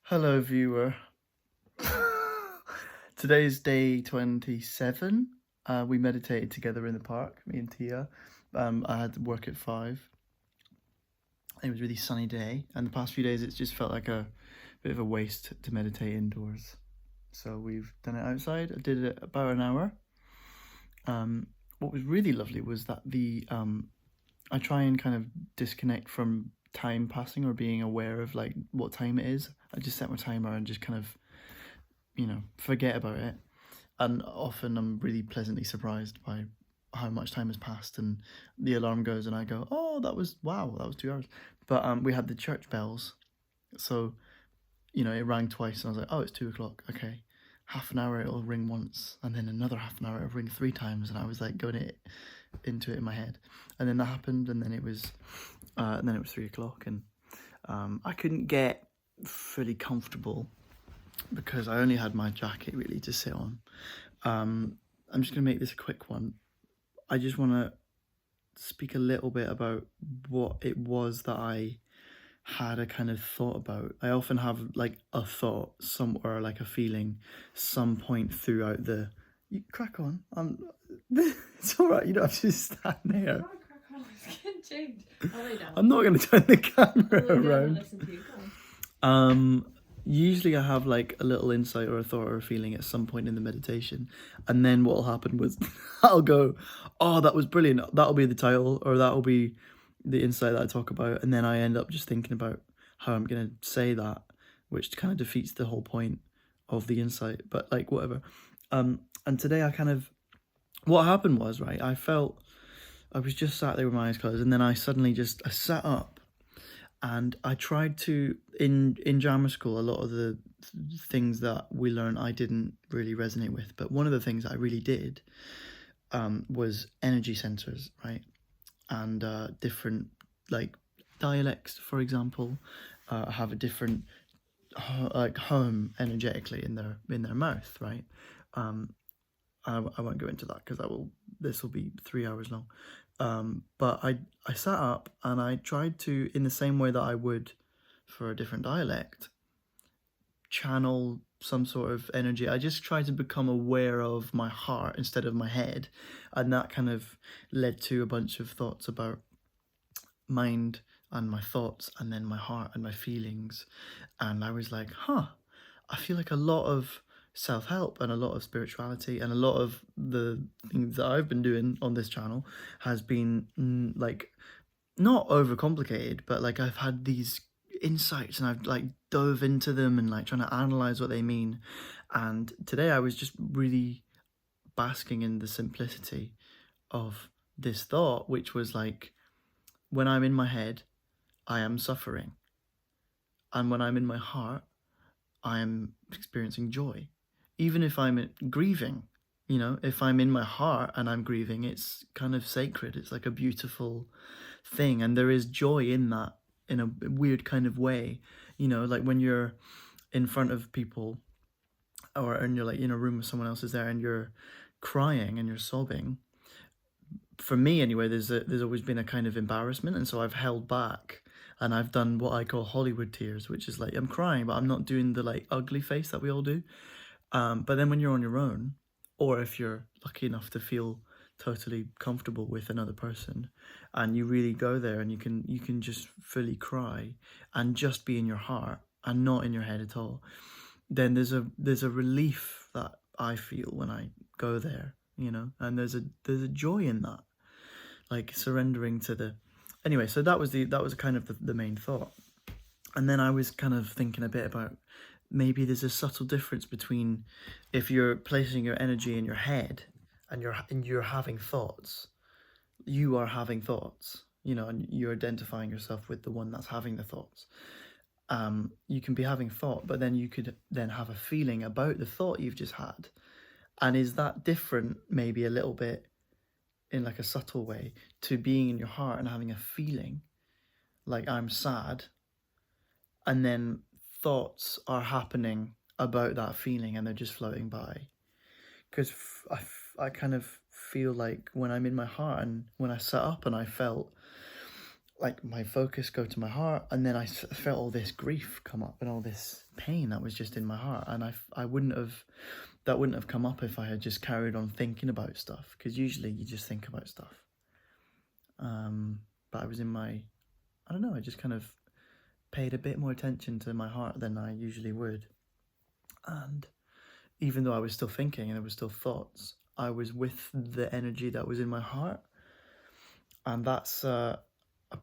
Hello, viewer. Today's day 27. We meditated together in the park, me and Tia. I had to work at 5. It was a really sunny day, and the past few days it's just felt like a bit of a waste to meditate indoors. So we've done it outside. I did it about an hour. What was really lovely was that I try and kind of disconnect from time passing or being aware of like what time it is. I just set my timer and just kind of forget about it. And often I'm really pleasantly surprised by how much time has passed, and the alarm goes and I go, oh, that was 2 hours. But we had the church bells, so it rang twice and I was like, oh, it's 2 o'clock, okay. Half an hour it'll ring once, and then another half an hour it'll ring 3 times, and I was like going into it in my head. And then that happened, and then it was 3 o'clock, and I couldn't get fully comfortable because I only had my jacket really to sit on. I'm just going to make this a quick one. I just want to speak a little bit about what it was that I had a kind of thought about. I often have like a thought somewhere, like a feeling, some point throughout the. You crack on. It's all right. You don't have to stand there. I'm not going to turn the camera around. Usually I have like a little insight or a thought or a feeling at some point in the meditation, and then what'll happen was I'll go, oh, that was brilliant, that'll be the title, or that'll be the insight that I talk about, and then I end up just thinking about how I'm going to say that, which kind of defeats the whole point of the insight, but like whatever. And today what happened was, right, I was just sat there with my eyes closed, and then I sat up. And I tried to, in drama school, a lot of the things that we learned I didn't really resonate with. But one of the things I really did was energy centers, right? And different, like, dialects, for example, have a different, like, home energetically in their mouth, right? I won't go into that because this will be 3 hours long. But I sat up and I tried to, in the same way that I would for a different dialect, channel some sort of energy. I just tried to become aware of my heart instead of my head, and that kind of led to a bunch of thoughts about mind and my thoughts, and then my heart and my feelings. And I was like, I feel like a lot of self-help and a lot of spirituality and a lot of the things that I've been doing on this channel has been like not overcomplicated, but like I've had these insights and I've like dove into them and like trying to analyze what they mean. And today I was just really basking in the simplicity of this thought, which was like, when I'm in my head, I am suffering, and when I'm in my heart, I am experiencing joy. Even if I'm grieving, if I'm in my heart and I'm grieving, it's kind of sacred. It's like a beautiful thing. And there is joy in that in a weird kind of way. Like when you're in front of people and you're like in a room with someone else is there and you're crying and you're sobbing. For me anyway, there's always been a kind of embarrassment. And so I've held back. And I've done what I call Hollywood tears, which is like I'm crying, but I'm not doing the like ugly face that we all do. But then when you're on your own, or if you're lucky enough to feel totally comfortable with another person, and you really go there and you can just fully cry and just be in your heart and not in your head at all, then there's a relief that I feel when I go there, and there's a joy in that, like surrendering to the. Anyway, so that was kind of the main thought. And then I was kind of thinking a bit about maybe there's a subtle difference between if you're placing your energy in your head and you're having thoughts, you are having thoughts, and you're identifying yourself with the one that's having the thoughts. You can be having thought, but then you could then have a feeling about the thought you've just had. And is that different, maybe a little bit, in like a subtle way, to being in your heart and having a feeling like I'm sad, and then thoughts are happening about that feeling and they're just floating by? Because I kind of feel like when I'm in my heart, and when I sat up and I felt like my focus go to my heart, and then I felt all this grief come up and all this pain that was just in my heart, and I wouldn't have, that wouldn't have come up if I had just carried on thinking about stuff, because usually you just think about stuff. But I was in my, I don't know, I just kind of paid a bit more attention to my heart than I usually would, and even though I was still thinking and there were still thoughts, I was with the energy that was in my heart, and that's a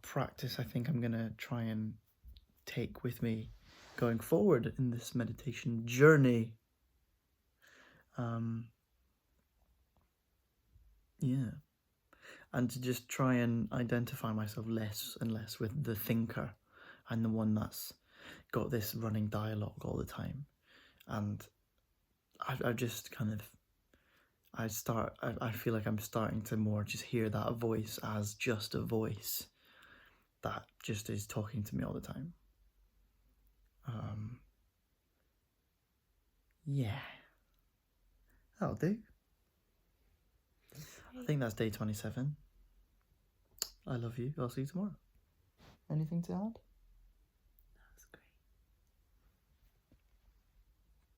practice I think I'm gonna try and take with me going forward in this meditation journey. Yeah, and to just try and identify myself less and less with the thinker and the one that's got this running dialogue all the time. And I just kind of, I feel like I'm starting to more just hear that voice as just a voice that just is talking to me all the time. Yeah, that'll do. I think that's day 27. I love you. I'll see you tomorrow. Anything to add?